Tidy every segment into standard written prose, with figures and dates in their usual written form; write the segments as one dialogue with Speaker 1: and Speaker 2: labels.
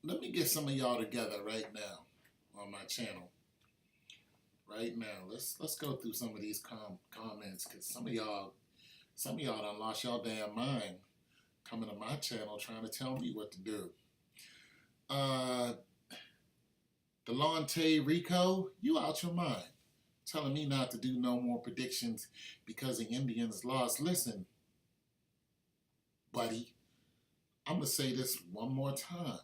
Speaker 1: let me get some of y'all together right now on my channel. Right now, let's go through some of these comments because some of y'all done lost y'all damn mind coming to my channel trying to tell me what to do. Uh, Delonte Rico, you out your mind, telling me not to do no more predictions because the Indians lost. Listen, buddy, I'm gonna say this one more time.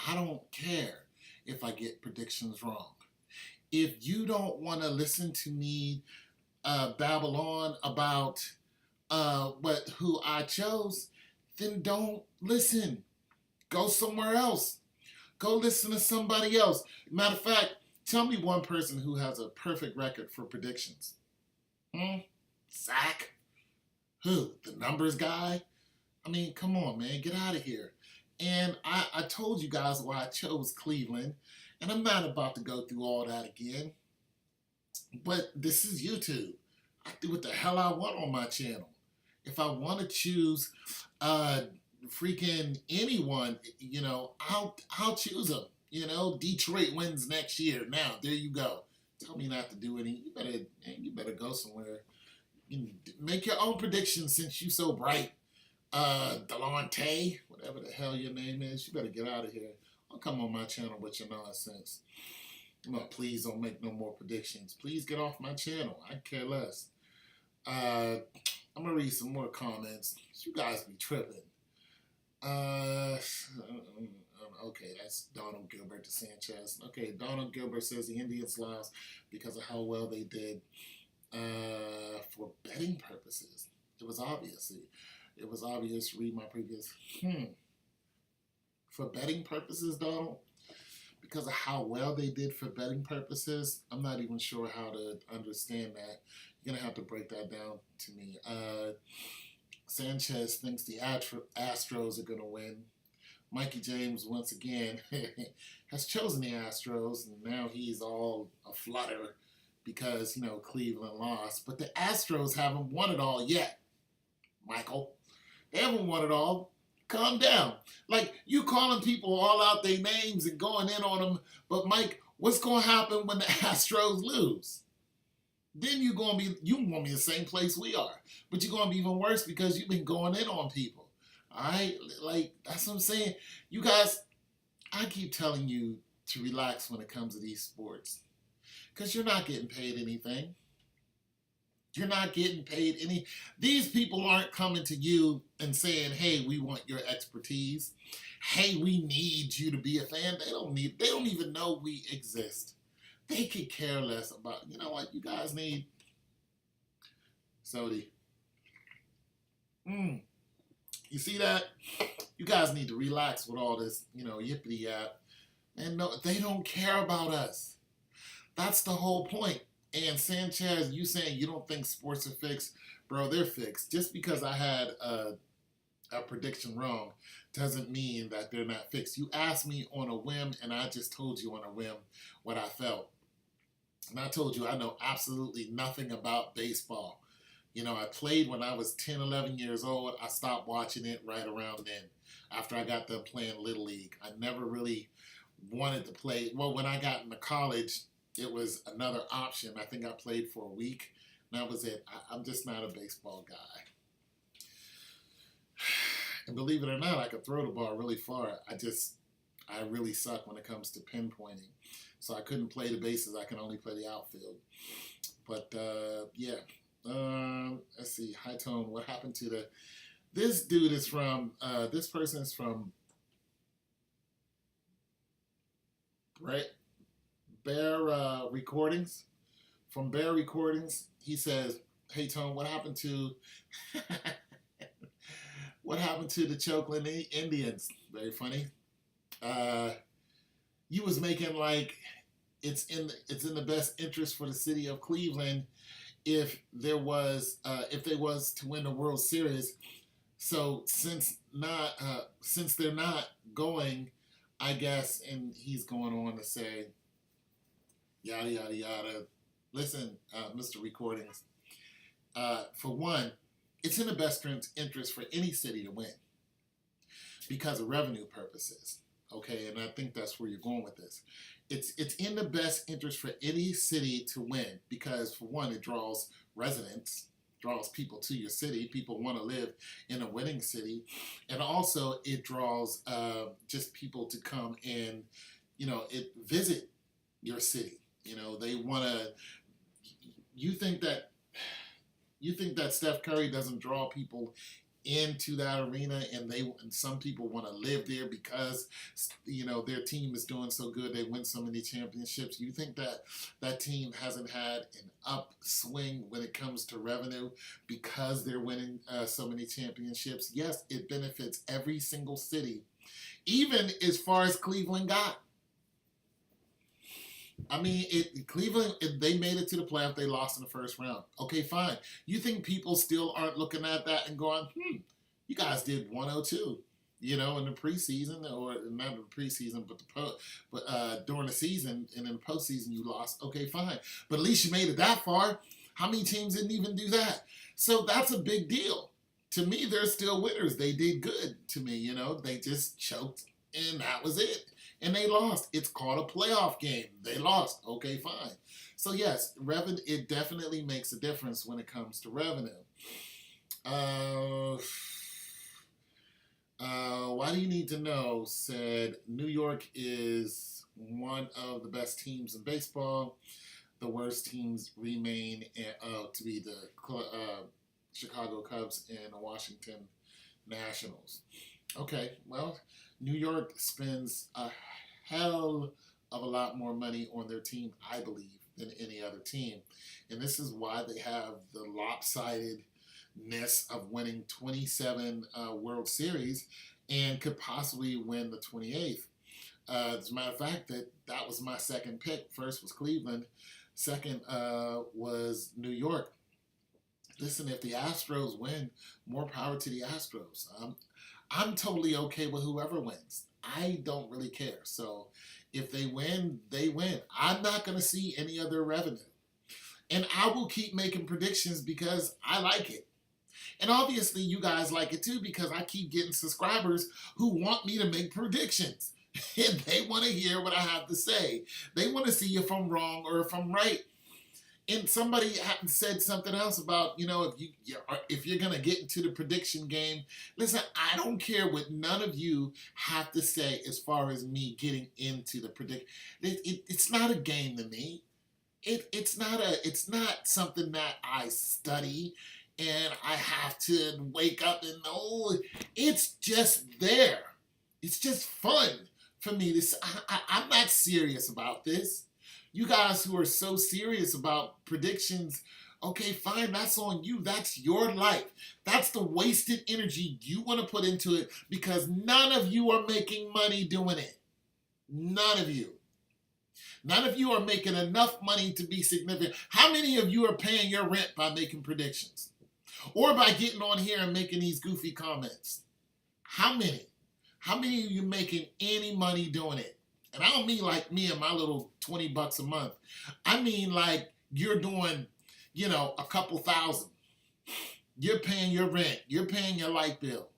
Speaker 1: I don't care if I get predictions wrong. If you don't want to listen to me babble on about who I chose, then don't listen. Go somewhere else. Go listen to somebody else. Matter of fact, tell me one person who has a perfect record for predictions. Hmm? Zach? Who? The numbers guy? I mean, come on, man. Get out of here. And I told you guys why I chose Cleveland, and I'm not about to go through all that again. But this is YouTube. I do what the hell I want on my channel. If I want to choose freaking anyone, I'll choose them. Detroit wins next year. Now, there you go. Tell me not to do any. You better go somewhere. Make your own predictions since you so bright. Delonte, whatever the hell your name is, you better get out of here. I'll come on my channel with your nonsense. Please don't make no more predictions. Please get off my channel. I care less. I'm gonna read some more comments. You guys be tripping. Okay, that's Donald Gilbert to Sanchez. Okay, Donald Gilbert says the Indians lost because of how well they did for betting purposes. It was obvious. Read my previous. For betting purposes, Donald, because of how well they did for betting purposes, I'm not even sure how to understand that. You're gonna have to break that down to me. Sanchez thinks the Astros are gonna win. Mikey James, once again, has chosen the Astros, and now he's all aflutter because, Cleveland lost. But the Astros haven't won it all yet, Michael. They haven't won it all. Calm down. Like, you calling people all out their names and going in on them, but Mike, what's going to happen when the Astros lose? Then you won't be the same place we are. But you're going to be even worse because you've been going in on people. All right? Like, that's what I'm saying. You guys, I keep telling you to relax when it comes to these sports. Because you're not getting paid anything. You're not getting paid any. These people aren't coming to you and saying, hey, we want your expertise. Hey, we need you to be a fan. They don't even know we exist. They could care less about, you know what you guys need? Sodi. You see that? You guys need to relax with all this, yippity yap. And no, they don't care about us. That's the whole point. And Sanchez, you saying you don't think sports are fixed, bro, they're fixed. Just because I had a prediction wrong doesn't mean that they're not fixed. You asked me on a whim, and I just told you on a whim what I felt. And I told you I know absolutely nothing about baseball. I played when I was 10, 11 years old. I stopped watching it right around then after I got done playing Little League. I never really wanted to play. Well, when I got into college, it was another option. I think I played for a week, and that was it. I'm just not a baseball guy. And believe it or not, I could throw the ball really far. I really suck when it comes to pinpointing. So I couldn't play the bases. I can only play the outfield. But, yeah. Let's see. High Tone, what happened to this dude is from, this person is from Bear Recordings. From Bear Recordings, he says, hey, Tone, what happened to the Chokeland Indians? Very funny. You was making like it's in the best interest for the city of Cleveland if they was to win the World Series. So since they're not going, I guess, and he's going on to say, yada yada yada. Listen, Mr. Recordings. For one, it's in the best interest for any city to win because of revenue purposes. Okay, and I think that's where you're going with this. It's in the best interest for any city to win because, for one, it draws residents, draws people to your city. People want to live in a winning city, and also it draws just people to come and it visit your city. They want to. You think that Steph Curry doesn't draw people into that arena, and some people want to live there because their team is doing so good, they win so many championships. You think that team hasn't had an upswing when it comes to revenue because they're winning so many championships? Yes, it benefits every single city, even as far as Cleveland got. I mean, Cleveland, they made it to the playoff. They lost in the first round. Okay, fine. You think people still aren't looking at that and going, you guys did 102, in the preseason, or not the preseason, but during the season, and in the postseason you lost. Okay, fine. But at least you made it that far. How many teams didn't even do that? So that's a big deal. To me, they're still winners. They did good to me, They just choked, and that was it. And they lost. It's called a playoff game. They lost. Okay, fine. So yes, it definitely makes a difference when it comes to revenue. Why do you need to know? Said New York is one of the best teams in baseball. The worst teams remain to be the Chicago Cubs and the Washington Nationals. Okay, well, New York spends a hell of a lot more money on their team, I believe, than any other team. And this is why they have the lopsidedness of winning 27 World Series and could possibly win the 28th. As a matter of fact, that was my second pick. First was Cleveland. Second was New York. Listen, if the Astros win, more power to the Astros. I'm totally okay with whoever wins. I don't really care. So if they win, they win. I'm not going to see any other revenue. And I will keep making predictions because I like it. And obviously you guys like it too because I keep getting subscribers who want me to make predictions. And they want to hear what I have to say. They want to see if I'm wrong or if I'm right. And somebody said something else about, if you're going to get into the prediction game, listen, I don't care what none of you have to say as far as me getting into the prediction. It's not a game to me. It's not something that I study and I have to wake up and know. It's just there. It's just fun for me. I'm not serious about this. You guys who are so serious about predictions, okay, fine, that's on you. That's your life. That's the wasted energy you want to put into it because none of you are making money doing it. None of you. None of you are making enough money to be significant. How many of you are paying your rent by making predictions? Or by getting on here and making these goofy comments? How many? How many of you making any money doing it? And I don't mean like me and my little $20 a month. I mean like you're doing, a couple thousand. You're paying your rent. You're paying your light bill.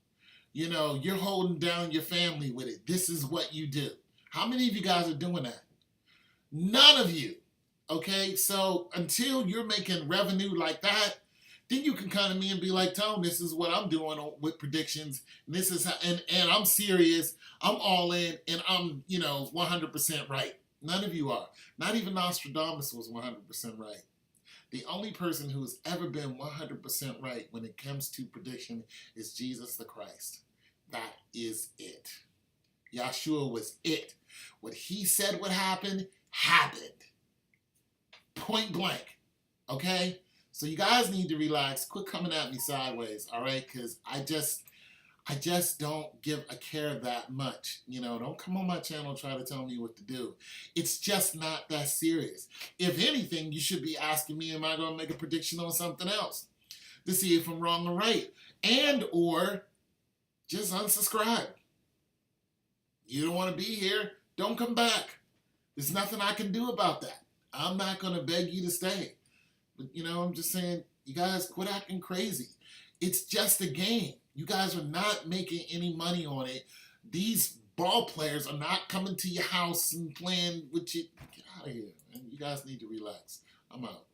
Speaker 1: You're holding down your family with it. This is what you do. How many of you guys are doing that? None of you. Okay, so until you're making revenue like that, then you can come to me and be like, Tone, this is what I'm doing with predictions. And this is how, and I'm serious. I'm all in, and I'm, 100% right. None of you are. Not even Nostradamus was 100% right. The only person who has ever been 100% right when it comes to prediction is Jesus the Christ. That is it. Yahshua was it. What he said would happen, happened. Point blank. Okay? So you guys need to relax. Quit coming at me sideways, all right? Because I just don't give a care that much. Don't come on my channel and try to tell me what to do. It's just not that serious. If anything, you should be asking me, am I going to make a prediction on something else to see if I'm wrong or right? And or just unsubscribe. You don't want to be here, don't come back. There's nothing I can do about that. I'm not going to beg you to stay. But, I'm just saying, you guys quit acting crazy. It's just a game. You guys are not making any money on it. These ball players are not coming to your house and playing with you. Get out of here, man. You guys need to relax. I'm out.